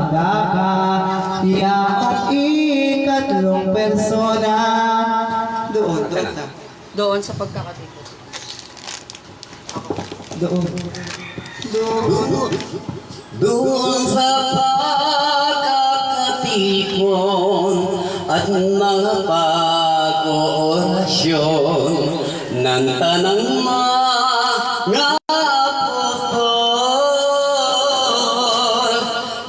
pagdaka, yaong ikatlong persona. Doon na. Doon sa pagkakatikot. Doon. Doon sa pagkakatikon at mga pag-orasyon ng tanang mga apostol,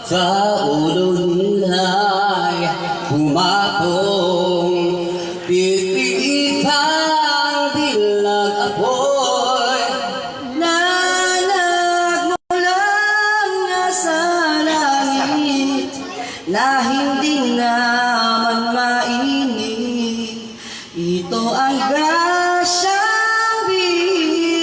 sa ulo nila'y pumatong titiisang dilag apoy na nagmulang nasa langit na hindi naman mainit. Ito ang grasyang bihis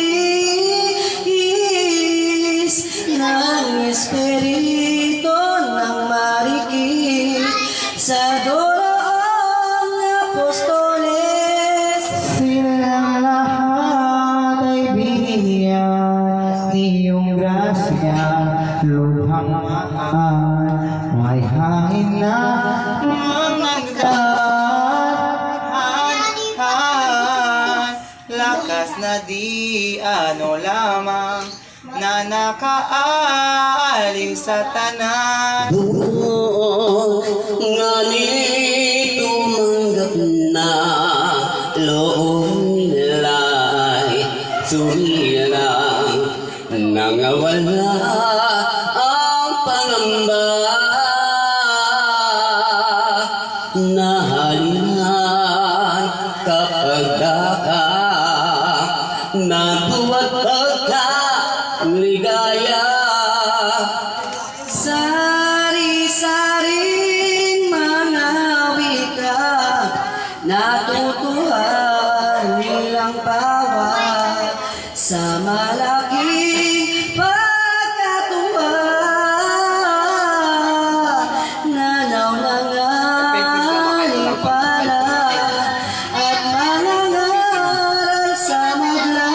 ng Espiritu ng marikit sa doroong apostoles. Silang lahat ay binigyan niyong grasya, lubhang mahal, may hangin na lakas na di ano lamang na nakaaliw sa tanan. Doon nga tumanggap na loob nila'y sumilang nang wala ang pangamba na halihan kapag daka na tuwa't pagka-ligaya. Sari-saring mga wika natutuhan nilang bawat sa malaking pagkatuwa. Nanaw na nga pala at manangaral sa madla.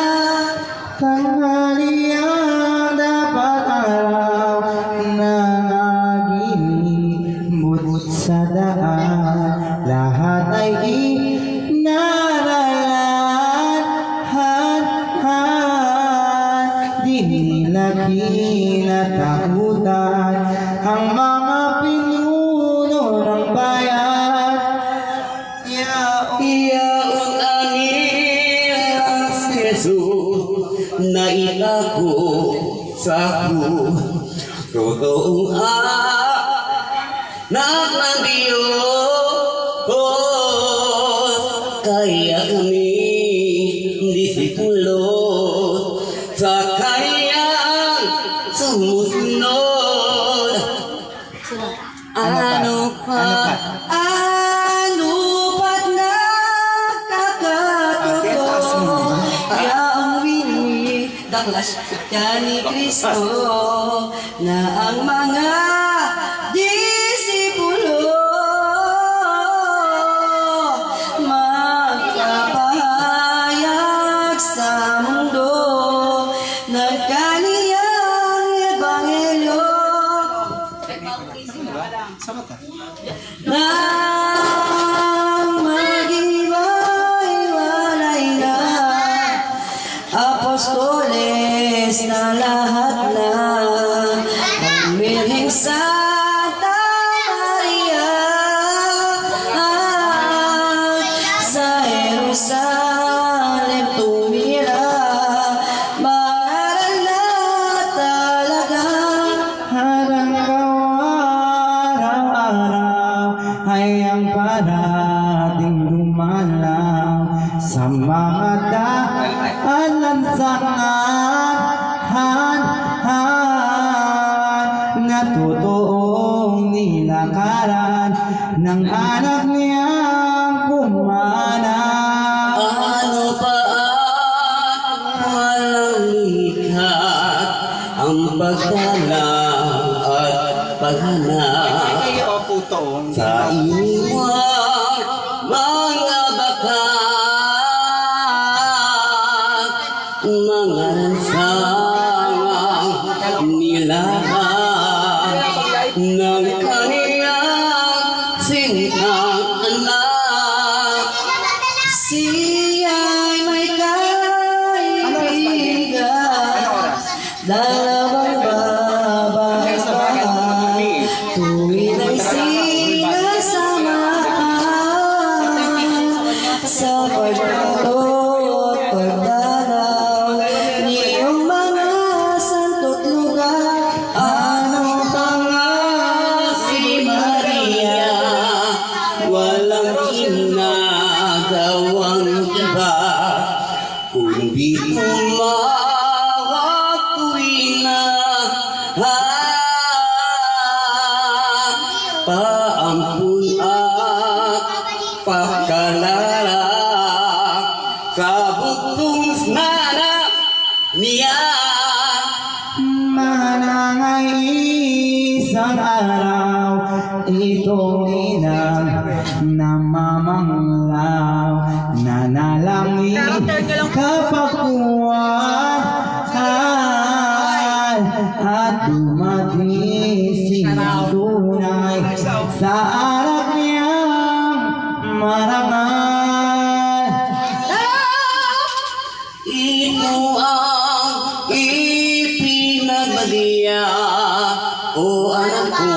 Tanghaliang dapat araw ng aginig, bubut sa daan, lahat ay inaralan. Di nila kinatakutan ang mga pinuno ng bayan. Iyaon ang Jesus na itako sa totoong anak ng Diyos. Kaya kami disipulo sa kanyang sumusunod. Ano pa't nakakatuto, yaong daklas yan ni Kristo na ang mga disipulo magpapahayag sa mundo ng kaniyang ebanghelyo. Nang mag-iwalay na apostoles na lahat na ang Birheng Santa Maria sa Jerusalem tumira, mangaral na talaga. Harang araw-araw ay ang parating lumalaw sa mga daanan sa na totoong nilakaran ng anak niyang kumana. Ano pa at walang likat ang pagdalang at paghanap sa iwang mga bakat, mga sangang nilaban ng kaniyang sintang anak. Siya'y may kaibigan, dalawang babae tuwing ay sinasamahan sa pagtutut pagdalaw niyong mga santo't lugar. Ano pa nga si Maria, walang ginagawang iba, kundi tumawag na paampun at pagkalala kabutong nanap niya. Manangay isang araw, itong inang namamanglaw, nanalangin kapagkuhan at dumagising ng tunay sa harap niyang marangal. Ito ang ipinagbagya, o anak ko,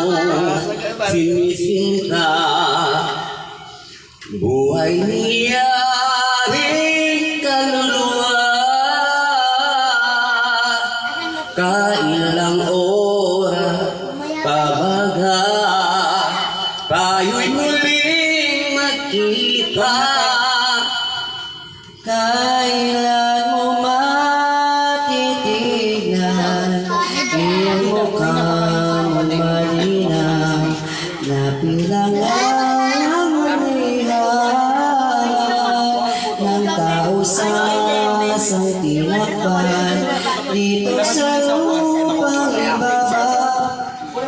sinisinta. Buhay niya rin kaluluwa, kailang oras pabaga, tayo'y muling magkita. Kailan mo matitignan iyong mukhang malinaw na pilangan ng lihaw ng tao sa isang tinakpan dito sa lupang ibaba.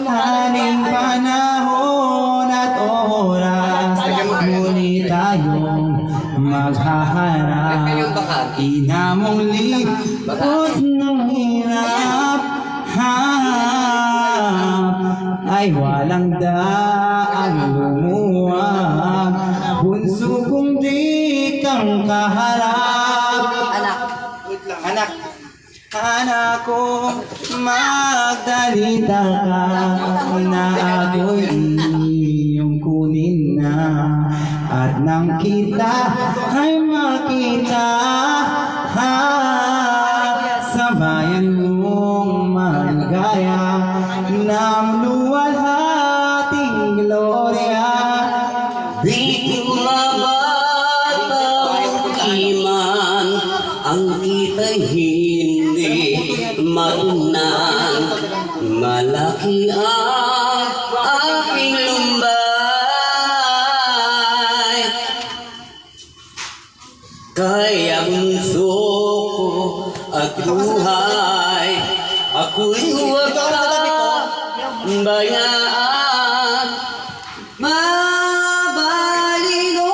Haning panahon at oras, muli tayong maghaharap. Ina mong lipos ng hirap, ay walang daang lumuwag. Bunso kong di kang kaharap. Anak, anak ko, magdalita ka na ako'y iyong kunin na. At nang kita ay makita sa bayan mong maligaya ng luwalhating gloria. Di mabatang iman, ang kita'y hindi marunan. Malaki ang aking lumbay, kaya bunso ko at buhay, ako'y huwag kang bayaan. Mabalilok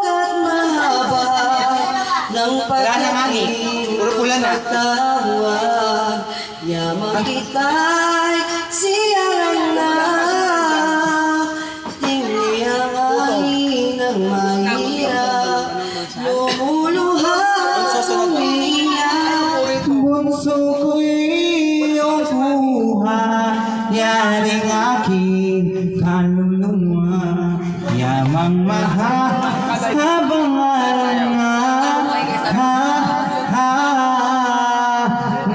at mahaba ng pagdating pagtawag, yamang kita'y siyang na tiniyang hangin ng mahirap, lumuluhang umiiyak. Bunso ko'y iyong buhay, yaring aking kaluluwa. Yamang mahabang arangal,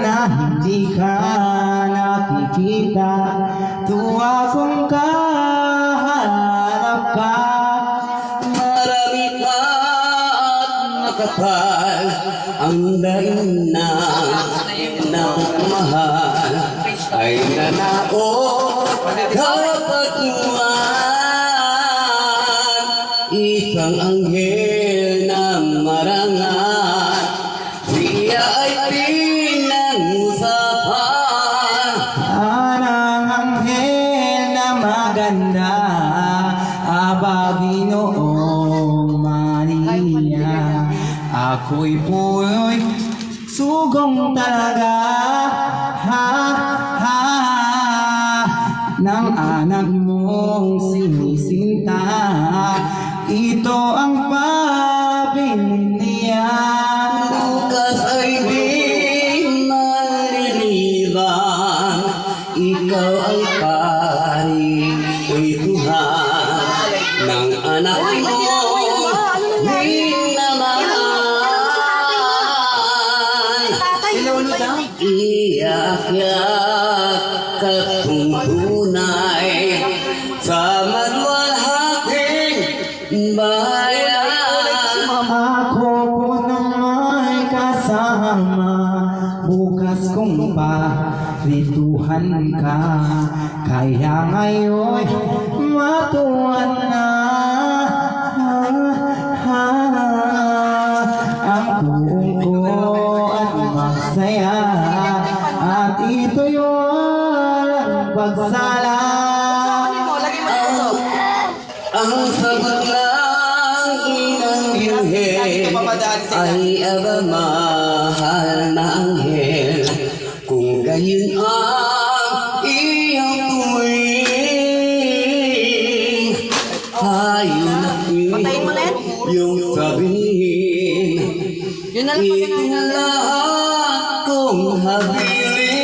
na hindi ka nakikita, tuwa kong kaharap ka. Marami pa at makapal ang daing na mahal, ay nanaot kapatuan. Isang anghel na marangal, siya ay pinag-usapan. Anang anghel na maganda, Panginoong Maria, ako'y pu'y sugong talaga, ng anak mong sinisinta. Ito ang pabilin niya. Bukas ay di maliliban, ikaw ay parituhan ng anak mo. Iyak-yak katuntunay sa maluwalhating bayan. Ako po nang may kasama, bukas kong parituhan ka. Kaya ngayon matuwan na ang buong ko at magsaya. At ito'y walang pagsala. Ang sagot ng inang birhen ay aba mahal na anghel. Kung gayon ang iyong tuwing, tayo na yung sabihin. Ito lahat kong habing